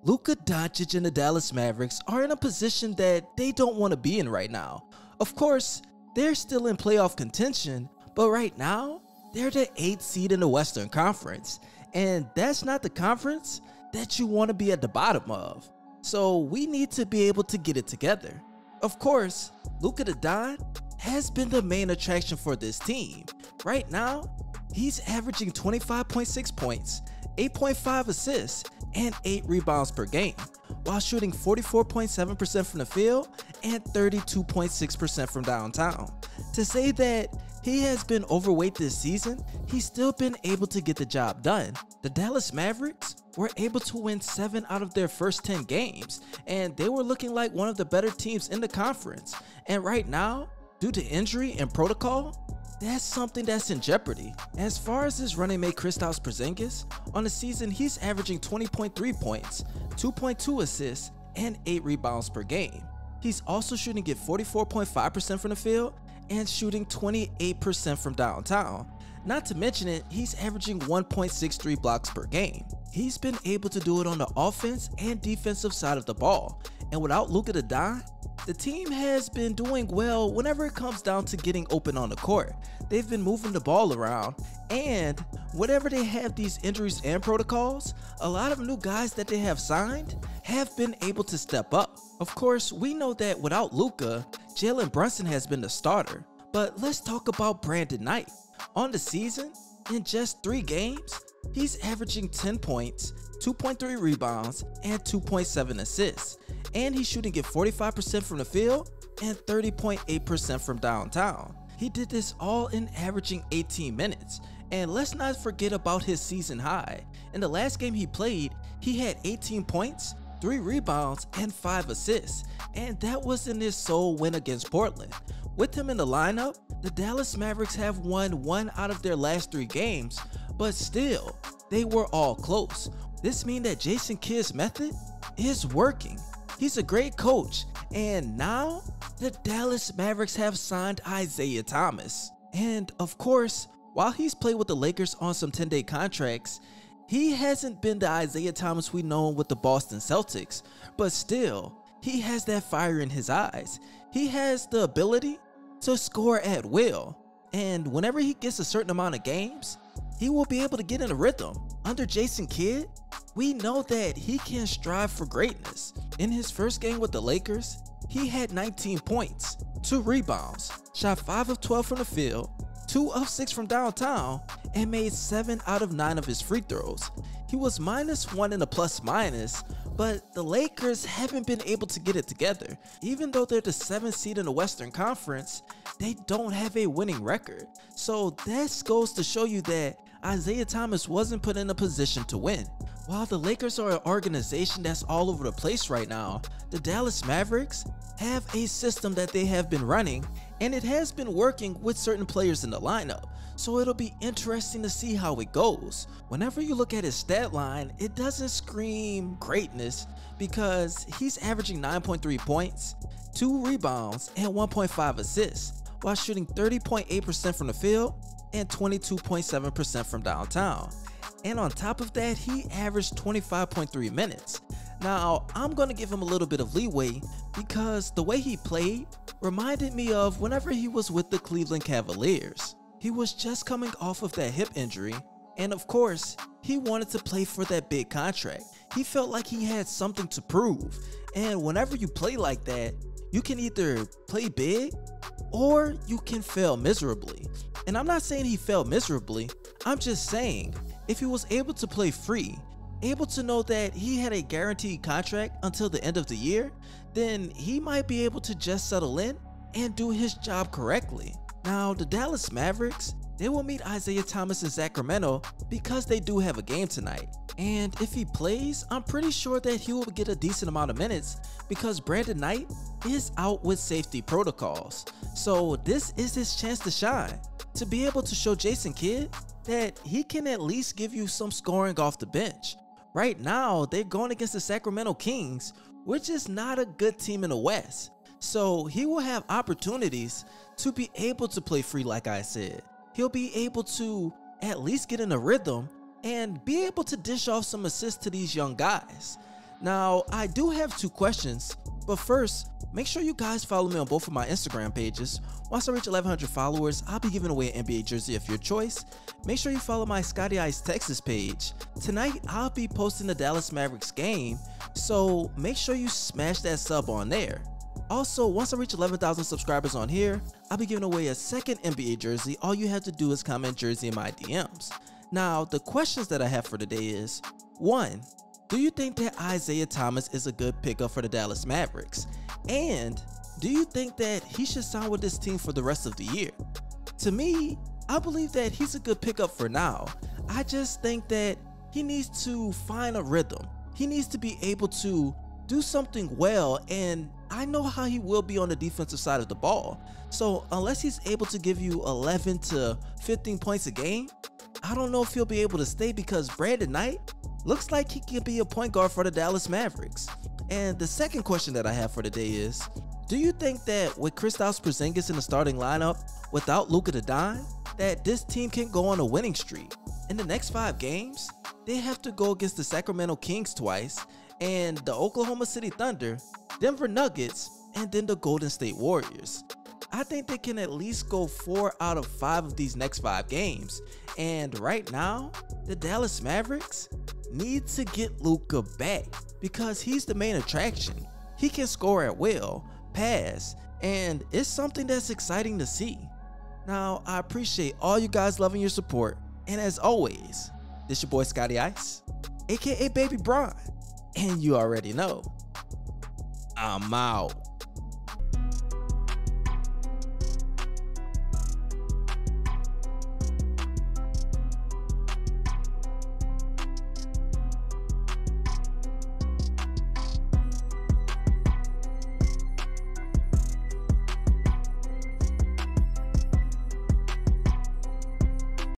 Luka Doncic and the Dallas Mavericks are in a position that they don't want to be in right now. Of course, they're still in playoff contention, but right now, they're the 8th seed in the Western Conference, and that's not the conference that you want to be at the bottom of. So we need to be able to get it together. Of course, Luka the Don has been the main attraction for this team. Right now, he's averaging 25.6 points, 8.5 assists, and 8 rebounds per game, while shooting 44.7% from the field and 32.6% from downtown. To say that he has been overweight this season, he's still been able to get the job done. The Dallas Mavericks were able to win 7 out of their first 10 games, and they were looking like one of the better teams in the conference. And right now, due to injury and protocol, that's something that's in jeopardy. As far as his running mate Kristaps Porzingis, on the season he's averaging 20.3 points, 2.2 assists, and 8 rebounds per game. He's also shooting at 44.5% from the field and shooting 28% from downtown. Not to mention it, he's averaging 1.63 blocks per game. He's been able to do it on the offense and defensive side of the ball, and without Luka the Don, the team has been doing well whenever it comes down to getting open on the court. They've been moving the ball around, and whenever they have these injuries and protocols, a lot of new guys that they have signed have been able to step up. Of course, we know that without Luka, Jalen Brunson has been the starter, but let's talk about Brandon Knight. On the season, in just 3 games, he's averaging 10 points, 2.3 rebounds, and 2.7 assists. And he's shooting at 45% from the field and 30.8% from downtown. He did this all in averaging 18 minutes. And let's not forget about his season high. In the last game he played, he had 18 points, 3 rebounds, and 5 assists. And that was in his sole win against Portland. With him in the lineup, the Dallas Mavericks have won 1 out of their last 3 games, but still, they were all close. This means that Jason Kidd's method is working. He's a great coach, and now the Dallas Mavericks have signed Isaiah Thomas. And of course, while he's played with the Lakers on some 10-day contracts, he hasn't been the Isaiah Thomas we know with the Boston Celtics, but still, he has that fire in his eyes. He has the ability to score at will, and whenever he gets a certain amount of games, he will be able to get in a rhythm. Under Jason Kidd, we know that he can strive for greatness. In his first game with the Lakers, he had 19 points, 2 rebounds, shot 5 of 12 from the field, 2 of 6 from downtown, and made 7 out of 9 of his free throws. He was -1 in the plus-minus, but the Lakers haven't been able to get it together. Even though they're the 7th seed in the Western Conference, they don't have a winning record. So that goes to show you that Isaiah Thomas wasn't put in a position to win. While the Lakers are an organization that's all over the place right now, the Dallas Mavericks have a system that they have been running, and it has been working with certain players in the lineup. So it'll be interesting to see how it goes. Whenever you look at his stat line, it doesn't scream greatness because he's averaging 9.3 points, 2 rebounds, and 1.5 assists, while shooting 30.8% from the field and 22.7% from downtown. And on top of that, he averaged 25.3 minutes. Now, I'm going to give him a little bit of leeway because the way he played reminded me of whenever he was with the Cleveland Cavaliers. He was just coming off of that hip injury, and of course, he wanted to play for that big contract. He felt like he had something to prove, and whenever you play like that, you can either play big or you can fail miserably. And I'm not saying he failed miserably, I'm just saying if he was able to play free, able to know that he had a guaranteed contract until the end of the year, then he might be able to just settle in and do his job correctly. Now, the Dallas Mavericks, they will meet Isaiah Thomas in Sacramento because they do have a game tonight. And if he plays, I'm pretty sure that he will get a decent amount of minutes because Brandon Knight is out with safety protocols. So this is his chance to shine, to be able to show Jason Kidd that he can at least give you some scoring off the bench. Right now, they're going against the Sacramento Kings, which is not a good team in the West. So he will have opportunities to be able to play free like I said. He'll be able to at least get in a rhythm and be able to dish off some assists to these young guys. Now, I do have 2 questions, but first, make sure you guys follow me on both of my Instagram pages. Once I reach 1100 followers, I'll be giving away an NBA jersey of your choice. Make sure you follow my ScottyIce Texas page. Tonight, I'll be posting the Dallas Mavericks game, so make sure you smash that sub on there. Also, once I reach 11,000 subscribers on here, I'll be giving away a second NBA jersey. All you have to do is comment jersey in my DMs. Now, the questions that I have for today is, 1. Do you think that Isaiah Thomas is a good pickup for the Dallas Mavericks? And do you think that he should sign with this team for the rest of the year? To me, I believe that he's a good pickup for now. I just think that he needs to find a rhythm. He needs to be able to do something well, and I know how he will be on the defensive side of the ball. So unless he's able to give you 11 to 15 points a game, I don't know if he'll be able to stay, because Brandon Knight looks like he can be a point guard for the Dallas Mavericks. And the second question that I have for today is, do you think that with Kristaps Porzingis in the starting lineup without Luka Doncic, that this team can go on a winning streak? In the next 5 games, they have to go against the Sacramento Kings twice, and the Oklahoma City Thunder, Denver Nuggets, and then the Golden State Warriors. I think they can at least go 4 out of 5 of these next 5 games. And right now, the Dallas Mavericks need to get Luka back, because he's the main attraction. He can score at will, pass, and it's something that's exciting to see. Now, I appreciate all you guys loving your support, and as always, this your boy ScottyIce, aka Baby Bron, and you already know, I'm out.